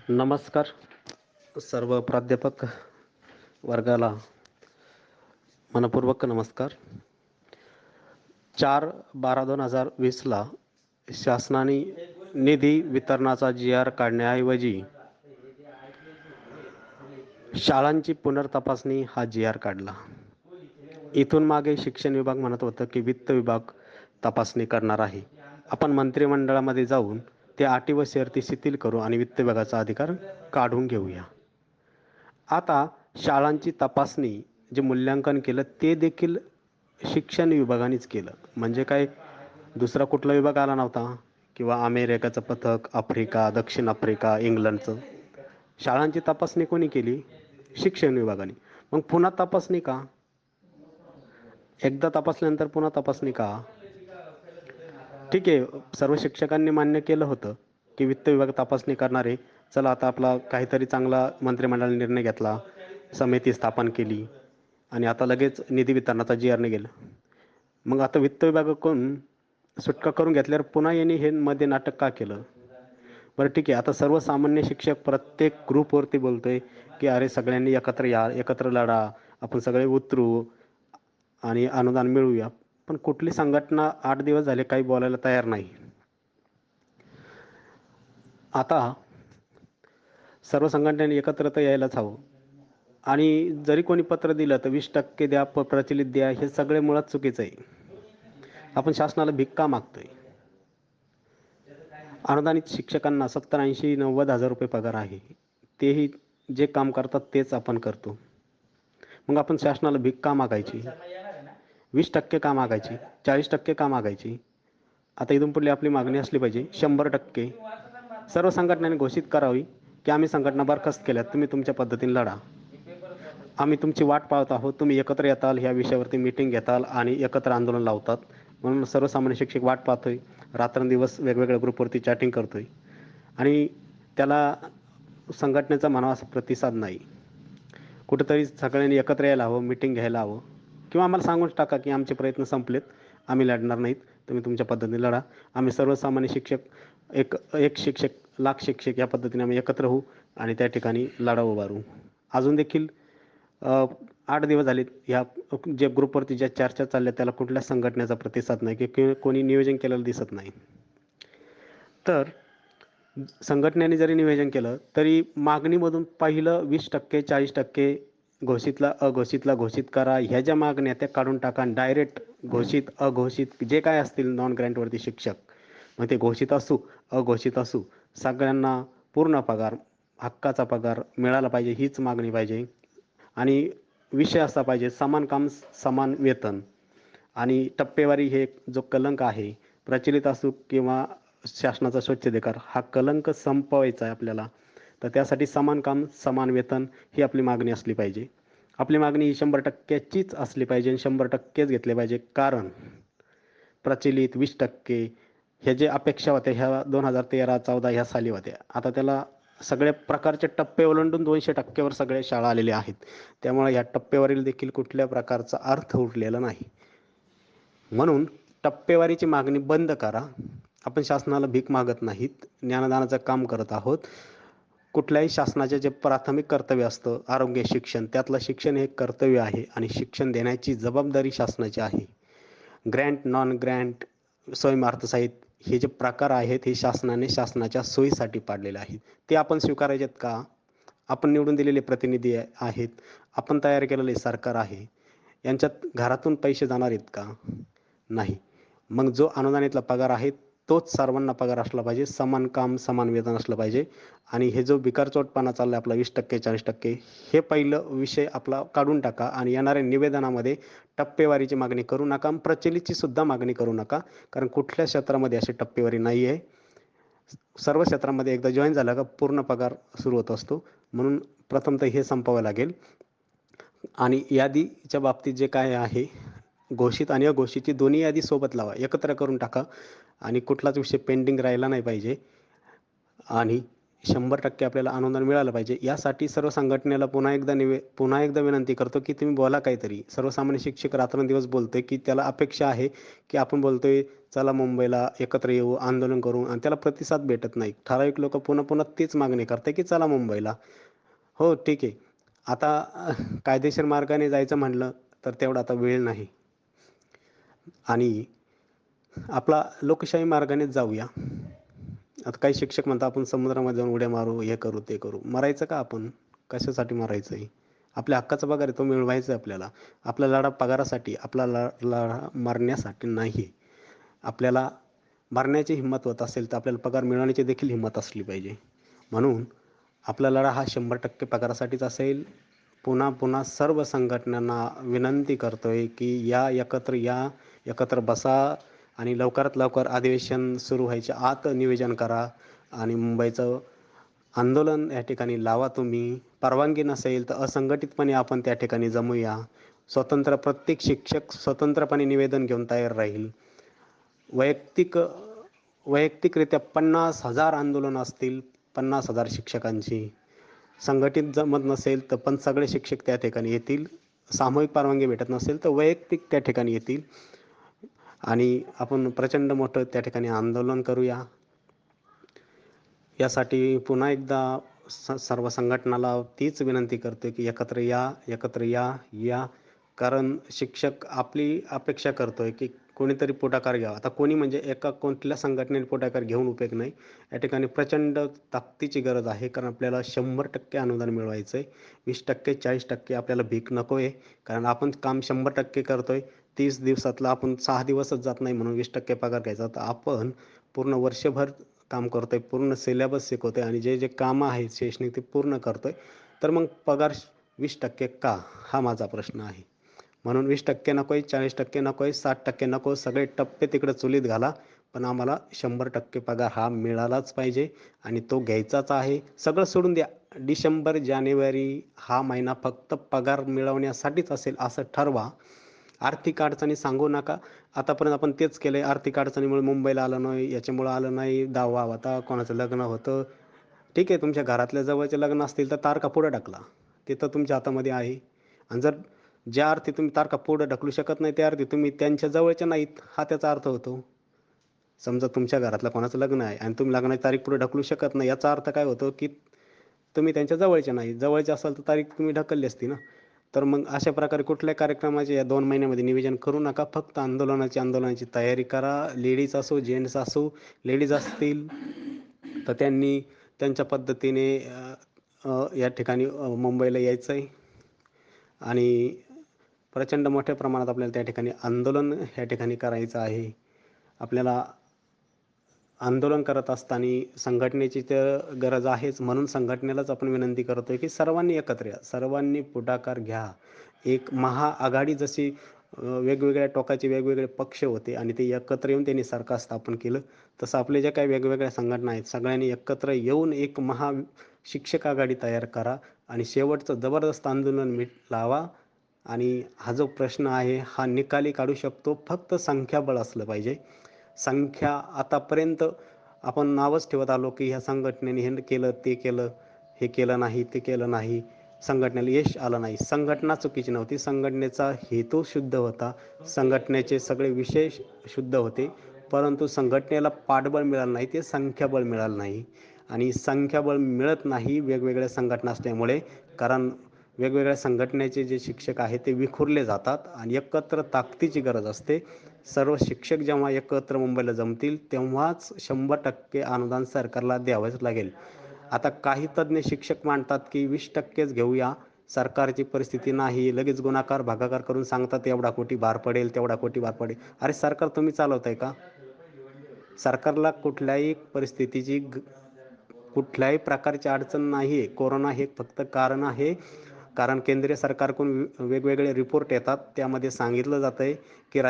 नमस्कार सर्व प्राध्यापक वर्गाला मनपूर्वक नमस्कार. 4/12/2020ला शासनाने निधी वितरणाचा GR काढण्याऐवजी शाळांची पुनर्तपासणी हा GR काढला. इथून मागे शिक्षण विभाग म्हणत होतं की वित्त विभाग तपासणी करणार आहे. आपण मंत्रिमंडळामध्ये जाऊन ते अटी व शर्ती शिथिल करू आणि वित्त विभागाचा अधिकार काढून घेऊया. आता शाळांची तपासणी जे मूल्यांकन केलं ते देखील शिक्षण विभागानेच केलं. म्हणजे काय, दुसरा कुठला विभाग आला नव्हता किंवा अमेरिकेचं पथक, आफ्रिका, दक्षिण आफ्रिका, इंग्लंडचं. शाळांची तपासणी कोणी केली? शिक्षण विभागाने. मग पुन्हा तपासणी का? एकदा तपासल्यानंतर पुन्हा तपासणी का? ठीक आहे, सर्व शिक्षकांनी मान्य केलं होतं की वित्त विभाग तपासणी करणार आहे. चला, आता आपला काहीतरी चांगला मंत्रिमंडळाने निर्णय घेतला, समिती स्थापन केली आणि आता लगेच निधी वितरणाचा GR गेलं. मग आता वित्त विभागाकडून सुटका करून घेतल्यावर पुन्हा यांनी हे मध्ये नाटक का केलं? बरं ठीक आहे, आता सर्वसामान्य शिक्षक प्रत्येक ग्रुपवरती बोलतोय की अरे सगळ्यांनी एकत्र या, एकत्र लढा, आपण सगळे उतरू आणि अनुदान मिळवूया. पण कुठली संघटना 8 दिवस झाले काही बोलायला तयार नाही. आता सर्व संघटनांनी एकत्र तर यायलाच हवं. आणि जरी कोणी पत्र दिलं तर 20% द्या, प्रचलित द्या, हे सगळे मुळात चुकीचं आहे. आपण शासनाला भीक का मागतोय? अनुदानित शिक्षकांना 70, 80, 90 हजार रुपये पगार आहे. तेही जे काम करतात तेच आपण करतो. मग आपण शासनाला भीक का मागायची? 20% का मागायची? 40% का मागायची? आता इथून पुढली आपली मागणी असली पाहिजे 100%. सर्व संघटनांनी घोषित करावी की आम्ही संघटना बरखास्त केल्यात, तुम्ही तुमच्या पद्धतीने लढा, आम्ही तुमची वाट पाहत आहोत, तुम्ही एकत्र येताल, ह्या विषयावरती मीटिंग घेताल आणि एकत्र आंदोलन लावतात. म्हणून सर्वसामान्य शिक्षक वाट पाहतोय, रात्रंदिवस वेगवेगळ्या ग्रुपवरती चॅटिंग करतोय आणि त्याला संघटनेचा म्हणावा असा प्रतिसाद नाही. कुठेतरी सगळ्यांनी एकत्र यायला हवं, मीटिंग घ्यायला हवं किंवा आम्हाला सांगून टाका की आमचे प्रयत्न संपलेत, आम्ही लढणार नाहीत, तुम्ही तुमच्या पद्धतीने लढा. आम्ही सर्वसामान्य शिक्षक एक शिक्षक लाख शिक्षक या पद्धतीने आम्ही एकत्र होऊ आणि त्या ठिकाणी लढा उभारू. अजून देखील 8 दिवस झालेत ह्या जे ग्रुपवरती ज्या चर्चा चालल्या त्याला कुठल्याच संघटनेचा प्रतिसाद नाही की कोणी नियोजन केलेलं दिसत नाही. तर संघटनेने जरी नियोजन केलं तरी मागणीमधून पहिलं 20%, 40% घोषितला अघोषितला घोषित करा, ह्या ज्या मागण्या त्या काढून टाका. डायरेक्ट घोषित अघोषित जे काय असतील नॉन ग्रँटवरती शिक्षक, मग ते घोषित असू अघोषित असू, सगळ्यांना पूर्ण पगार, हक्काचा पगार मिळाला पाहिजे, हीच मागणी पाहिजे. आणि विषय असा पाहिजे समान काम समान वेतन. आणि टप्पेवारी हे जो कलंक आहे, प्रचलित असू किंवा शासनाचा स्वच्छतेकार, हा कलंक संपवायचा आहे आपल्याला. तर त्यासाठी समान काम समान वेतन ही आपली मागणी असली पाहिजे. आपली मागणी ही 100%चीच असली पाहिजे आणि 100%च घेतले पाहिजे. कारण प्रचलित 20% ह्या जे अपेक्षा होत्या ह्या 2013-14 ह्या साली होत्या. आता त्याला सगळ्या प्रकारचे टप्पे ओलांडून 200%वर सगळ्या शाळा आलेल्या आहेत. त्यामुळे ह्या टप्पेवारीला देखील कुठल्या प्रकारचा अर्थ उरलेला नाही. म्हणून टप्पेवारीची मागणी बंद करा. आपण शासनाला भीक मागत नाहीत, ज्ञानदानाचं काम करत आहोत. कुठल्याही शासनाचे जे प्राथमिक कर्तव्य असतं आरोग्य शिक्षण, त्यातलं शिक्षण हे कर्तव्य आहे आणि शिक्षण देण्याची जबाबदारी शासनाची आहे. ग्रँट नॉन ग्रँट स्वयंअर्थसहाय्यित हे जे प्रकार आहेत हे शासनाच्या सोयीसाठी पाडलेले आहेत. ते आपण स्वीकारायचेत का? आपण निवडून दिलेले प्रतिनिधी आहेत, आपण तयार केलेले सरकार आहे, यांच्यात घरातून पैसे जाणार आहेत का? नाही. मग जो अनुदानितला पगार आहे तोच सर्वांना पगार असला पाहिजे, समान काम समान वेतन असलं पाहिजे. आणि हे जो बिकारचोटपणा चालला आपला 20% 40%, हे पहिलं विषय आपला काढून टाका आणि येणाऱ्या निवेदनामध्ये टप्पेवारीची मागणी करू नका, प्रचलितची सुद्धा मागणी करू नका. कारण कुठल्या क्षेत्रामध्ये अशी टप्पेवारी नाही आहे. सर्व क्षेत्रामध्ये एकदा जॉईन झाला का पूर्ण पगार सुरू होत असतो. म्हणून प्रथमतः हे संपवावं लागेल. आणि यादीच्या बाबतीत जे काय आहे, घोषित आणि अघोषितची दोन्ही यादी सोबत लावा, एकत्र करून टाका आणि कुठलाच विषय पेंडिंग राहिला नाही पाहिजे. आणि 100% आपल्याला अनुदान मिळालं पाहिजे. यासाठी सर्व संघटनेला पुन्हा एकदा विनंती करतो, की तुम्ही बोला काहीतरी. सर्वसामान्य शिक्षक रात्रंदिवस बोलतोय, की त्याला अपेक्षा आहे, की आपण बोलतोय, "चला मुंबईला एकत्र येऊ, आंदोलन करू" आणि त्याला प्रतिसाद भेटत नाही. ठराविक लोकं पुन्हा-पुन्हा तीच मागणी करताय, की "चला मुंबईला." हो, ठीक आहे. आता कायदेशीर मार्गाने जायचं म्हटलं, तर तेवढा आता वेळ नाही आणि आपला लोकशाही मार्गानेच जाऊया. आता काही शिक्षक म्हणतात, "आपण समुद्रामध्ये जाऊन उड्या मारू, हे करू, ते करू." मरायचं का आपण? कशासाठी मरायचंय? आपल्या हक्काचा पगार आहे, तो मिळवायचा आहे आपल्याला. आपला लढा पगारासाठी, आपला लढा मरण्यासाठी नाही. आपल्याला मरण्याची हिंमत होत असेल, तर आपल्याला पगार मिळवण्याची देखील हिंमत असली पाहिजे. म्हणून आपला लढा हा 100% पगारासाठीच असेल. पुन्हा-पुन्हा सर्व संघटनांना विनंती करतोय, की या, एकत्र बसा आणि लवकरात लवकर अधिवेशन सुरू व्हायच्या आत नियोजन करा आणि मुंबईचं आंदोलन या ठिकाणी लावा तुम्ही. परवानगी नसेल तर असंघटितपणे आपण त्या ठिकाणी जमूया. प्रत्येक शिक्षक स्वतंत्रपणे निवेदन घेऊन तयार राहील. वैयक्तिक वैयक्तिकरित्या 50,000 आंदोलनं असतील, 50,000 शिक्षकांची. संघटित जमत नसेल तर पण सगळे शिक्षक त्या ठिकाणी येतील. सामूहिक परवानगी भेटत नसेल तर वैयक्तिक त्या ठिकाणी येतील आणि आपण प्रचंड मोठं त्या ठिकाणी आंदोलन करूया. यासाठी पुन्हा एकदा सर्व संघटनाला तीच विनंती करतो, की एकत्र या, एकत्र या, या. कारण शिक्षक आपली अपेक्षा करतोय, की कोणीतरी पुढाकार घ्यावा. आता कोणी म्हणजे कुठल्या संघटनेने पुढाकार घेऊन उपयोग नाही. या ठिकाणी प्रचंड ताकदीची गरज आहे. कारण आपल्याला 100% अनुदान मिळवायचं आहे. 20%, 40% आपल्याला भीक नको आहे. कारण आपण काम 100% करतोय. 30 दिवसातला आपण 6 दिवसच जात नाही म्हणून 20% पगार घ्यायचा. तर आपण पूर्ण वर्षभर काम करतोय, पूर्ण सिलेबस शिकवतोय आणि जे कामं आहेत शैक्षणिक ते पूर्ण करतोय. तर मग पगार 20% का? हा माझा प्रश्न आहे. म्हणून 20% नकोय, 40% नकोय, 60% नको. सगळे टप्पे तिकडे चुलीत घाला. पण आम्हाला 100% पगार हा मिळालाच पाहिजे आणि तो घ्यायचाच आहे. सगळं सोडून द्या. डिसेंबर, जानेवारी हा महिना फक्त पगार मिळवण्यासाठीच असेल असं ठरवा. आर्थिक अडचणी सांगू नका. आतापर्यंत आपण तेच केलंय. आर्थिक अडचणीमुळे मुंबईला आलो नाही, याच्यामुळं आलं नाही, दहावा होता, कोणाचं लग्न होतं. ठीक आहे, तुमच्या घरातल्या जवळचे लग्न असतील तर तारखा पुढे ढकला. ते तर तुमच्या हातामध्ये आहे. आणि जर ज्या अर्थी तुम्ही तारखा पुढे ढकलू शकत नाही, त्या अर्थी तुम्ही त्यांच्या जवळच्या नाहीत, हा त्याचा अर्थ होतो. समजा तुमच्या घरातलं कोणाचं लग्न आहे आणि तुम्ही लग्नाची तारीख पुढे ढकलू शकत नाही, याचा अर्थ काय होतो, की तुम्ही त्यांच्या जवळचे नाही. जवळचे असाल तर तारीख तुम्ही ढकलली असती ना. तर मग अशा प्रकारे कुठल्याही कार्यक्रमाचे या 2 महिन्यामध्ये नियोजन करू नका. फक्त आंदोलनाची तयारी करा. लेडीज असो, जेंट्स असो. लेडीज असतील तर त्यांनी त्यांच्या पद्धतीने या ठिकाणी मुंबईला यायचं आहे आणि प्रचंड मोठ्या प्रमाणात आपल्याला त्या ठिकाणी आंदोलन या ठिकाणी करायचं आहे. आपल्याला आंदोलन करत असताना संघटनेची तर गरज आहेच. म्हणून संघटनेलाच आपण विनंती करतोय, की सर्वांनी एकत्र या. सर्वांनी पुढाकार घ्या. एक महाआघाडी जशी वेगवेगळ्या टोकाचे वेगवेगळे पक्ष होते आणि ते एकत्र येऊन त्यांनी सरकार स्थापन केलं. तसं आपले जे काही वेगवेगळ्या संघटना आहेत, सगळ्यांनी एकत्र येऊन एक शिक्षक आघाडी तयार करा आणि शेवटचं जबरदस्त आंदोलन लावा आणि हा जो प्रश्न आहे, हा निकाली काढू शकतो. फक्त संख्याबळ असलं पाहिजे. संख्या आतापर्यंत आपण नावच ठेवत आलो, की ह्या संघटनेने हे केलं, ते केलं, हे केलं नाही, ते केलं नाही. संघटनेला यश आलं नाही. संघटना चुकीची नव्हती. संघटनेचा हेतू शुद्ध होता. संघटनेचे सगळे विषय शुद्ध होते. परंतु संघटनेला पाठबळ मिळालं नाही, ते संख्याबळ मिळालं नाही. आणि संख्याबळ मिळत नाही वेगवेगळ्या संघटना असल्यामुळे. कारण वेगवेगळ्या संघटनेचे जे शिक्षक आहेत ते विखुरले जातात आणि एकत्र ताकदीची गरज असते. सर्व शिक्षक जेव्हा एकत्र मुंबईला जमतील तेव्हाच 100% अनुदान सरकारला द्यावंच लागेल. आता काही तज्ज्ञ शिक्षक मांडतात की 20%च घेऊया. सरकारची परिस्थिती नाही. लगेच गुणाकार भागाकार करून सांगतात एवढा कोटी भार पडेल, तेवढा कोटी भार पडेल. अरे सरकार तुम्ही चालवताय का? सरकारला कुठल्याही परिस्थितीची कुठल्याही प्रकारची अडचण नाही आहे. कोरोना हे फक्त कारण आहे. कारण केंद्रीय सरकारकडून वेगवेगळे रिपोर्ट येतात. त्यामध्ये सांगितलं जातं आहे की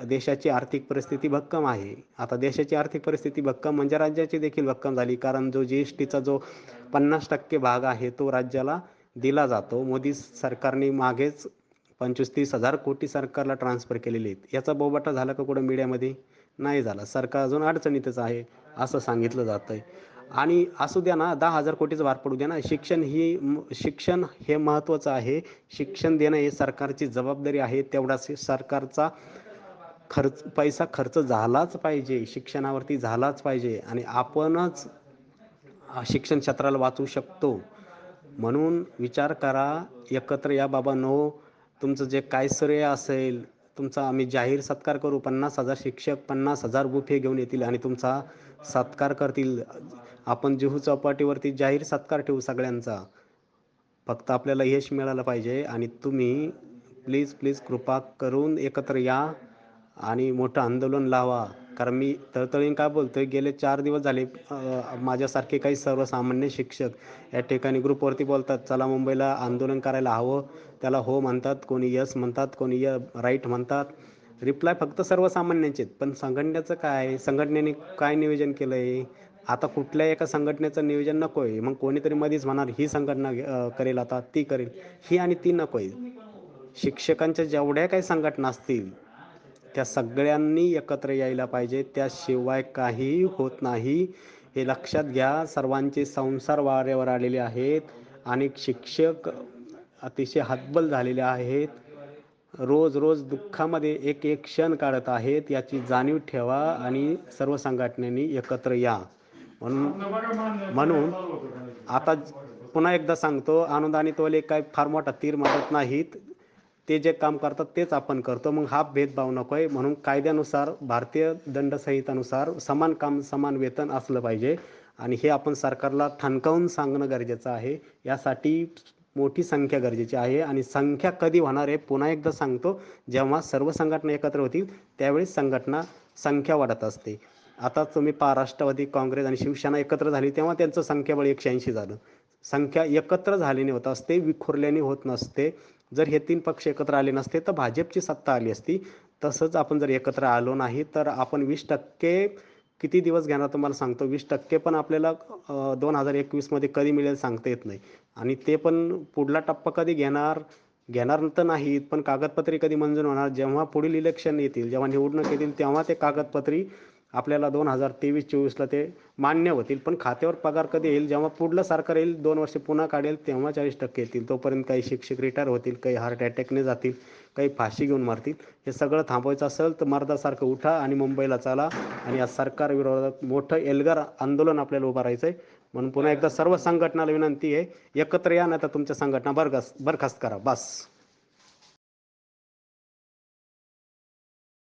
देशाची आर्थिक परिस्थिती भक्कम आहे. आता देशाची आर्थिक परिस्थिती भक्कम म्हणजे राज्याची देखील भक्कम झाली. कारण जो GSTचा जो 50% भाग आहे तो राज्याला दिला जातो. मोदी सरकारने मागेच 25-30 हजार कोटी सरकारला ट्रान्सफर केलेले आहेत. याचा बोबाटा झाला का कुठं मीडियामध्ये? नाही झाला. सरकार अजून अडचणीतच आहे असं सांगितलं जातं आहे. आणि असू द्या ना 10,000 कोटीचा भार पडू द्या ना, शिक्षण हे महत्त्वाचं आहे. शिक्षण देणं हे सरकारची जबाबदारी आहे. तेवढाच सरकारचा पैसा खर्च झालाच पाहिजे, शिक्षणावरती झालाच पाहिजे आणि आपणच शिक्षण क्षेत्राला वाचवू शकतो. म्हणून विचार करा, एकत्र या बाबांनो. तुमचं जे काय श्रेय असेल तुमचा आम्ही जाहीर सत्कार करू. 50,000 शिक्षक 50,000 बुफे घेऊन येतील आणि तुमचा सत्कार करतील. आपण जुहू चौपाटीवरती जाहीर सत्कार ठेवू सगळ्यांचा. फक्त आपल्याला यश मिळालं पाहिजे आणि तुम्ही प्लीज प्लीज कृपा करून एकत्र या आणि मोठं आंदोलन लावा. कारण मी तळतळीने काय बोलतोय, गेले 4 दिवस झाले माझ्यासारखे काही सर्वसामान्य शिक्षक या ठिकाणी ग्रुपवरती बोलतात, चला मुंबईला आंदोलन करायला हवं. त्याला हो म्हणतात, कोणी यस म्हणतात, कोणी राईट म्हणतात. रिप्लाय फक्त सर्वसामान्यांचे. पण संघटनेचं काय, संघटनेने काय नियोजन केलं आहे? आता कुठल्याही एका संघटनेचं नियोजन नको आहे. मग कोणीतरी मध्येच म्हणणार ही संघटना करेल, आता ती करेल. ही आणि ती नको आहे. शिक्षकांच्या जेवढ्या काही संघटना असतील त्या सगळ्यांनी एकत्र यायला पाहिजे. त्याशिवाय काहीही होत नाही. हे लक्षात घ्या. सर्वांचे संसार वाऱ्यावर आलेले आहेत. अनेक शिक्षक अतिशय हतबल झालेले आहेत. रोज रोज दुःखामध्ये एक एक क्षण काढत आहेत. याची जाणीव ठेवा आणि सर्व संघटनांनी एकत्र या. म्हणून आता पुन्हा एकदा सांगतो, अनुदानितवाले काय फार मोठा तीर मारत नाहीत. ते जे काम करतात तेच आपण करतो. मग हा भेदभाव नको आहे. म्हणून कायद्यानुसार, भारतीय दंडसंहितानुसार समान काम समान वेतन असलं पाहिजे आणि हे आपण सरकारला ठणकावून सांगणं गरजेचं आहे. यासाठी मोठी संख्या गरजेची आहे आणि संख्या कधी होणार आहे पुन्हा एकदा सांगतो, जेव्हा सर्व संघटना एकत्र होतील त्यावेळेस संख्या वाढत असते. आता तुम्ही पहा, राष्ट्रवादी काँग्रेस आणि शिवसेना एकत्र झाली तेव्हा त्यांचं संख्याबळ 180 झालं. संख्या एकत्र झाल्याने होत असते, विखुरल्याने होत नसते. जर हे 3 पक्ष एकत्र आले नसते तर भाजपची सत्ता आली असती. तसंच आपण जर एकत्र आलो नाही तर आपण 20% किती दिवस घेणार तुम्हाला सांगतो. 20% पण आपल्याला 2021 कधी मिळेल सांगता येत नाही. आणि ते पण पुढला टप्पा कधी घेणार तर नाहीत, पण कागदपत्रे कधी मंजूर होणार, जेव्हा पुढील इलेक्शन येतील, जेव्हा निवडणूक येतील तेव्हा ते कागदपत्री आपल्याला 2023-24ला ते मान्य होतील. पण खात्यावर पगार कधी येईल, जेव्हा पुढलं सरकार येईल 2 वर्ष पुन्हा काढेल तेव्हा 40% येतील. तोपर्यंत काही शिक्षक रिटायर होतील, काही हार्ट अटॅकने जातील, काही फाशी घेऊन मारतील. हे सगळं थांबवायचं असेल तर मर्दासारखं उठा आणि मुंबईला चला आणि या सरकार विरोधात मोठं एल्गार आंदोलन आपल्याला उभं राहायचं आहे. म्हणून पुन्हा एकदा सर्व संघटनाला विनंती आहे, एकत्र या, नाही तर तुमच्या संघटना बरखास्त करा. बस.